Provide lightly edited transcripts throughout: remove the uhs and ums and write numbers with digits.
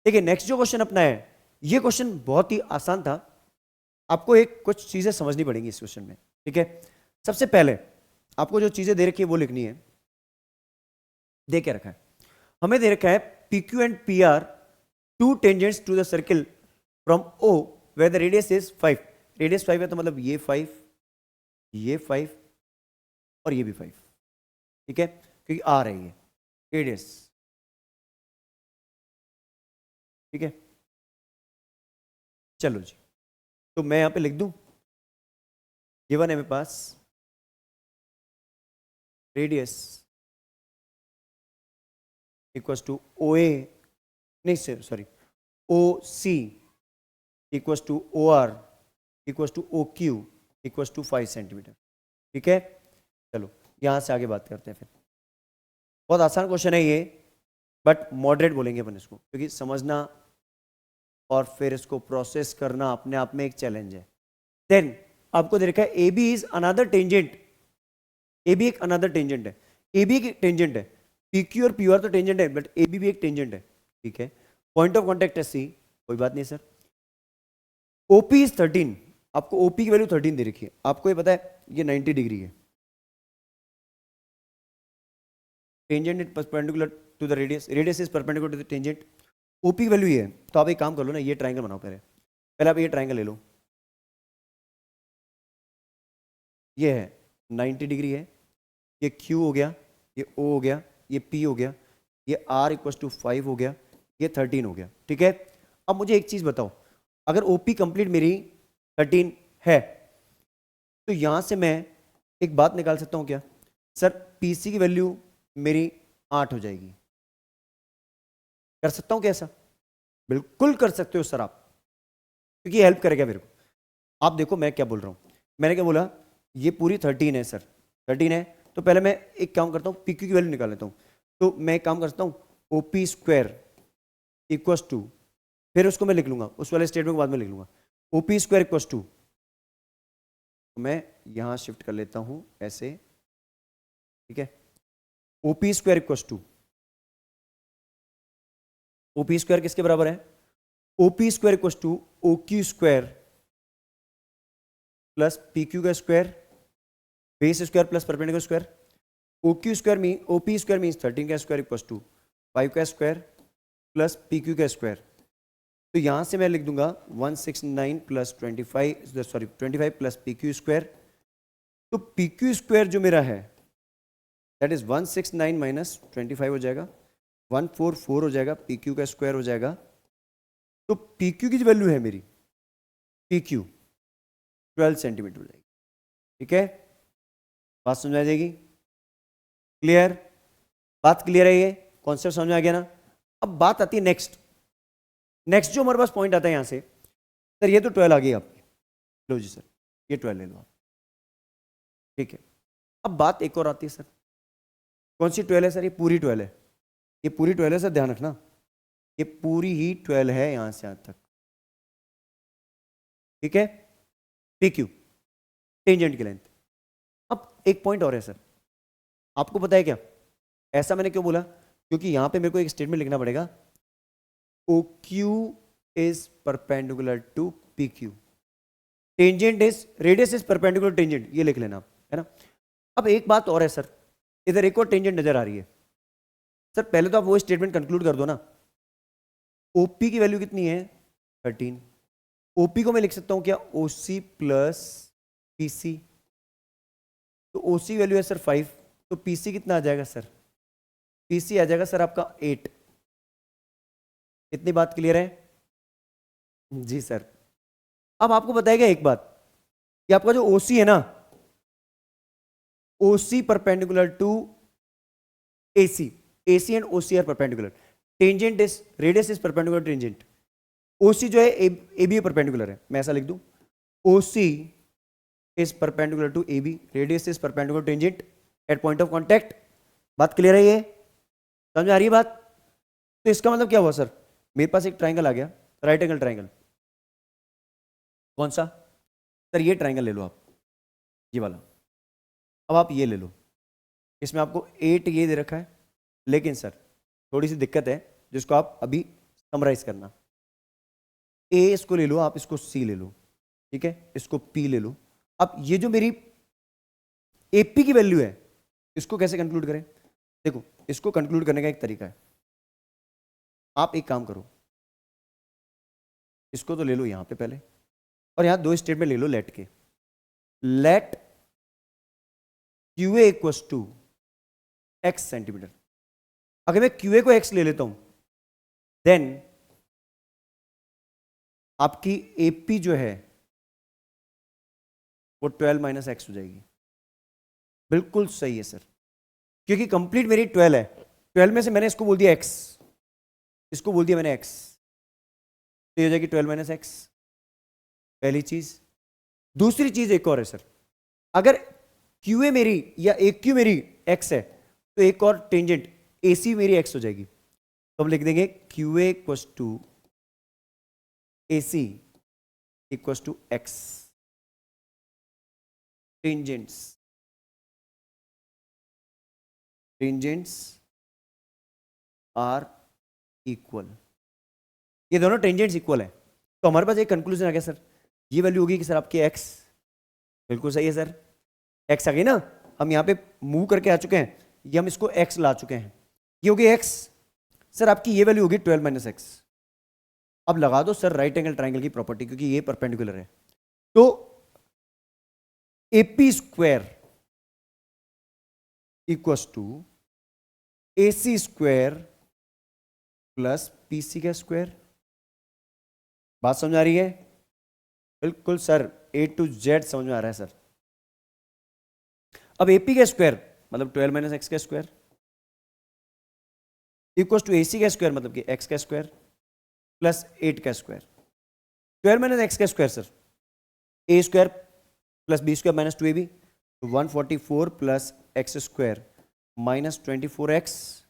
देखिए नेक्स्ट जो क्वेश्चन अपना है, ये क्वेश्चन बहुत ही आसान था, आपको एक कुछ चीजें समझनी पड़ेंगी इस क्वेश्चन में, ठीक है। सबसे पहले आपको जो चीजें दे रखी है वो लिखनी है। दे क्या रखा है, हमें दे रखा है P Q and P R two tangents to the circle from O where the radius is 5। Radius 5 है तो मतलब ये 5, ये 5 और ये भी 5, ठीक है, क्योंकि आर है ये रेडियस, ठीक है। चलो जी, तो मैं यहां पे लिख दूं, गिवन है मेरे पास radius equals to O A, नहीं sorry, O C equals to O R equals to O Q equals to 5 centimetre, ठीक है। चलो यहां से आगे बात करते हैं फिर। बहुत आसान क्वेश्चन है ये, बट मॉडरेट बोलेंगे अपन इसको, क्योंकि समझना और फिर इसको प्रोसेस करना अपने आप में एक चैलेंज है। देन आपको दे रखा है A B is another tangent, A B एक अनदर टेंजेंट है, ए बी एक टेंजेंट है, पी क्यू और पी आर तो टेंजेंट है, बट ए बी भी एक टेंजेंट है, ठीक है। पॉइंट ऑफ कॉन्टेक्ट है सी, कोई बात नहीं सर। ओपी इज 13, आपको ओपी की वैल्यू 13 दे रखी है, आपको ये पता है ये 90 डिग्री है, tangent is perpendicular to the radius, radius is perpendicular to the tangent, OP की वैल्यू ये है। तो आप एक काम कर लो ना, ये ट्राइंगल बनाओ पहले, पहले आप ये ट्राइंगल ले लो, ये है 90 डिग्री है, ये Q हो गया, ये O हो गया, ये P हो गया, ये R इक्वल टू 5 हो गया, ये 13 हो गया, ठीक है। अब मुझे एक चीज बताओ, अगर OP कंप्लीट मेरी 13 है तो यहां से मैं एक बात निकाल सकता हूं क्या सर, PC की वैल्यू मेरी 8 हो जाएगी, कर सकता हूं कैसा? बिल्कुल कर सकते हो सर आप, क्योंकि हेल्प करेगा मेरे को। आप देखो मैं क्या बोल रहा हूं, मैंने क्या बोला, ये पूरी 13 है सर, 13 है, तो पहले मैं एक काम करता हूँ, PQ की वैल्यू निकाल लेता हूँ। तो मैं एक काम करता हूँ, OP स्क्वायर इक्वस टू, फिर उसको मैं लिख लूंगा, उस वाले स्टेटमेंट के बाद में लिख लूंगा, OP स्क्वायर इक्वस टू, मैं यहां शिफ्ट कर लेता हूं ऐसे, ठीक है। OP square equals to, OP square किसके बराबर है, OP square equals to OQ square plus PQ का square base square plus perpendicular square, OQ square mean OP square means 13 का स्क्वायर इक्वल टू 5 का स्क्वायर प्लस PQ का square. तो यहां से मैं लिख दूंगा 169 plus 25, sorry 25 plus PQ square. तो PQ स्क्वायर जो मेरा है दैट इज 169 माइनस 25 हो जाएगा, 144 हो जाएगा, PQ का स्क्वायर हो जाएगा। तो PQ की जो वैल्यू है मेरी, PQ 12 सेंटीमीटर हो जाएगी, ठीक है। बात समझ आ जाएगी, क्लियर? बात क्लियर है, ये कॉन्सेप्ट समझ में आ गया ना। अब बात आती है नेक्स्ट, नेक्स्ट जो हमारे पास पॉइंट आता है यहां से, सर ये तो 12 आ गई आपकी, लो जी सर ये 12 ले लो आप, ठीक है। अब बात एक और आती है सर, कौन सी 12 है सर? ये पूरी 12 है, ये पूरी 12 है सर, ध्यान रखना, ये पूरी ही 12 है यहां से यहां तक, ठीक है। PQ टेंजेंट की लेंथ। अब एक पॉइंट और है सर, आपको पता है क्या, ऐसा मैंने क्यों बोला, क्योंकि यहां पे मेरे को एक स्टेटमेंट लिखना पड़ेगा, OQ is perpendicular to PQ, tangent is radius is perpendicular tangent, ये लिख लेना आप, है ना। अब एक बात और है सर, इधर एक और टेंजेंट नजर आ रही है सर, पहले तो आप वो स्टेटमेंट कंक्लूड कर दो ना, OP की वैल्यू कितनी है 13, OP को मैं लिख सकता हूं क्या OC प्लस PC, तो OC वैल्यू है सर 5, तो PC कितना आ जाएगा सर, PC आ जाएगा सर आपका 8। इतनी बात क्लियर है जी सर। अब आपको बताएगा एक बात, कि आपका जो OC है ना, OC perpendicular to AC, AC and OC are perpendicular, tangent is radius is perpendicular tangent, OC जो है AB परपेंडिकुलर है, मैं ऐसा लिख दूं, OC is perpendicular to AB, radius is perpendicular tangent at point of contact. बात clear है, ये समझ आ रही है बात? तो इसका मतलब क्या हुआ सर, मेरे पास एक ट्राइंगल आ गया, राइट एंगल ट्राइंगल, कौन सा सर, ये ट्राइंगल ले लो आप, ये वाला। अब आप ये ले लो, इसमें आपको 8 ये दे रखा है, लेकिन सर थोड़ी सी दिक्कत है जिसको आप अभी समराइज करना, ए इसको ले लो आप, इसको सी ले लो, ठीक है, इसको पी ले लो। अब ये जो मेरी एपी की वैल्यू है इसको कैसे कंक्लूड करें? देखो इसको कंक्लूड करने का एक तरीका है, आप एक काम करो, इसको तो ले लो यहां पे पहले, और यहां दो स्टेटमेंट ले लो लेट के। Let QA equals to x centimetre. अगर मैं क्यूए को एक्स ले लेता हूं देन आपकी एपी जो है वो 12 माइनस एक्स हो जाएगी। बिल्कुल सही है सर, क्योंकि कंप्लीट मेरी 12 है, 12 में से मैंने इसको बोल दिया एक्स, इसको बोल दिया मैंने एक्स, तो ये हो जाएगी 12 माइनस एक्स, पहली चीज। दूसरी चीज एक और है सर, अगर क्यूए मेरी या एक क्यू मेरी एक्स है तो एक और टेंजेंट एसी मेरी एक्स हो जाएगी, तो हम लिख देंगे QA equals to AC equals to x. Tangents are equal, ये दोनों टेंजेंट्स इक्वल है, तो हमारे पास एक कंक्लूजन आ गया सर, ये वैल्यू होगी कि सर आपकी एक्स, बिल्कुल सही है सर, एक्स आ गई ना, हम यहाँ पे मूव करके आ चुके हैं, ये हम इसको एक्स ला चुके हैं, ये होगी एक्स, सर आपकी ये वैल्यू होगी 12 माइनस एक्स। अब लगा दो सर राइट एंगल ट्राइंगल की प्रॉपर्टी, क्योंकि ये परपेंडिकुलर है, तो AP square equals to AC square plus PC का स्क्वायर। बात समझ आ रही है? बिल्कुल सर, ए टू जेड समझ में आ रहा है सर। अब एपी का स्क्वायर मतलब 12 माइनस एक्स का स्क्वायर इक्वल्स टू एसी का स्क्वायर मतलब कि एक्स का स्क्वायर प्लस 8 का स्क्वायर। 12 माइनस एक्स का square sir a square plus b square minus 2ab, तो 144 plus x square minus 24x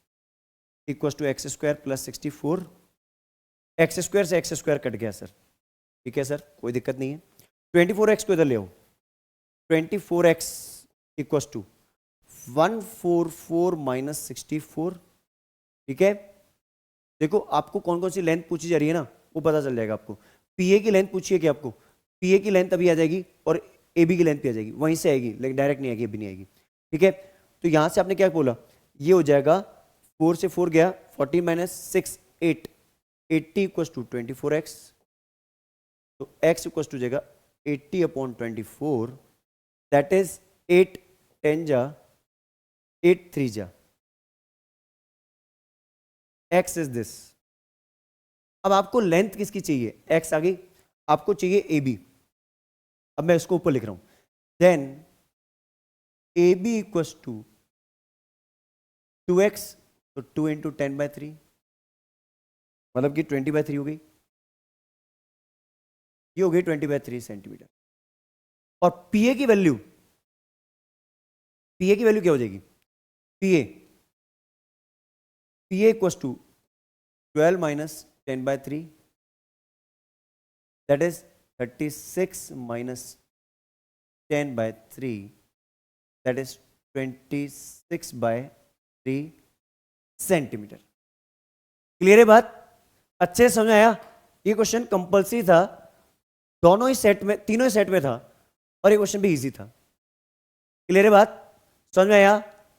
equals to x square plus 64। X square से x square cut गया sir, ठीक है sir, कोई दिक्कत नहीं है। 24x को इधर ले आओ, 24x इक्वल्स टू 144 माइनस 64, ठीक है। देखो आपको कौन कौन सी लेंथ पूछी जा रही है ना, वो पता चल जाएगा आपको। पीए की लेंथ पूछिए कि आपको, पीए की लेंथ अभी आ जाएगी और एबी की लेंथ भी आ जाएगी, वहीं से आएगी, लेकिन डायरेक्ट नहीं आएगी, अभी नहीं आएगी, ठीक है। तो यहां से आपने क्या बोला, ये हो जाएगा 4 से 4 गया, 40 माइनस 6 8, 80 इक्वल्स टू 24x, तो x इक्वल्स टू जाएगा 80 अपॉन 24, दैट इज 8 10 जा 8 3 जा, x इज दिस। अब आपको लेंथ किसकी चाहिए, x आ गई, आपको चाहिए AB, अब मैं इसको ऊपर लिख रहा हूं, then AB equals to 2x, तो 2 इंटू 10/3 मतलब कि 20/3 हो गई, ये हो गई 20/3 सेंटीमीटर। और पीए की वैल्यू, पीए की वैल्यू क्या हो जाएगी, पीए इक्वल्स टू 12 माइनस 10/3 that is 36 minus 10/3 that is 26/3 centimetre. Clear है बात, अच्छे से समझ आया? ये क्वेश्चन कंपल्सरी था, दोनों ही सेट में, तीनों ही सेट में था, और ये क्वेश्चन भी इजी था। क्लियर है बात, समझ में आया?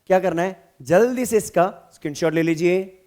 क्या करना है, जल्दी से इसका स्क्रीनशॉट ले लीजिए,